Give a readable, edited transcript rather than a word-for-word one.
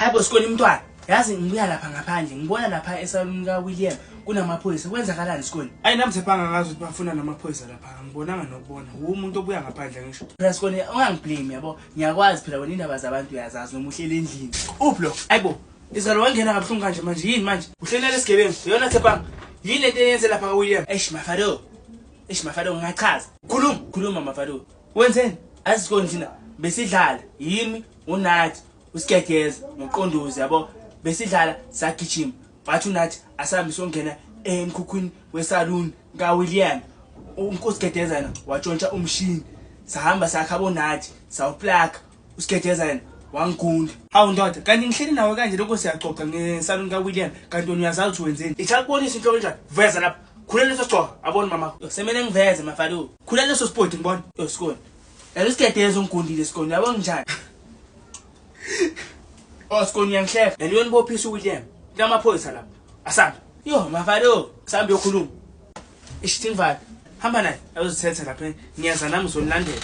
Hayibo sikole umntwana. Yazi ngibuya lapha ngaphandle ngibona lapha esaluni ka William kunamaphoyisa kwenzakalani sikole? Ayi nami sephanga ngazi ukuthi bafuna namaphoyisa lapha ngibonanga nokubona umuntu obuya ngaphandle ngisho. Phela sikole ungangiblame yabo. Ngiyakwazi phela wena indaba zabantu uyazazi noma uhlele endlini. Uplo hayibo izalo wangena kabuhlungu kanje manje yini manje? Uhlelela esigebengu yona sephanga. Yini lento eyenze lapha ka William? Mafado ngiyachaza. Khuluma Mafado. Wenzeni? Asisikole thina besidlala yimi uNathi uSigegeza noQondozi yabo besidlala sagijima bathi uNathi asambi songena emkhukhwini wesaluni ka William uNkosigegeza yena watshontsha umshini sahamba sakhabo Nathi sawuplug uSigegeza yena wangigunda. Hawu ndoda kanti ngihleli nawe kanje lokho siyaxoxa ngesaluni ka William kanti uyazazi ukuthi wenzeni? Ichakubonisa into enjani? Veza lapha. Khulele leso sigqoko abona mama. Semele ngiveze Mafado. Khulele leso sport ngibona. Sikole. Eligedeza ungigundile sikole yabo njani? Sikole ngiyangihleka. Leliyoni bophisa uWilliam. Lamaphoyisa lapha. Asamba. Mafado, kusambe yokhuluma. Ishithingivali. Hamba naye. Ayozithetha lapha. Ngiyaza nami uzonilandela.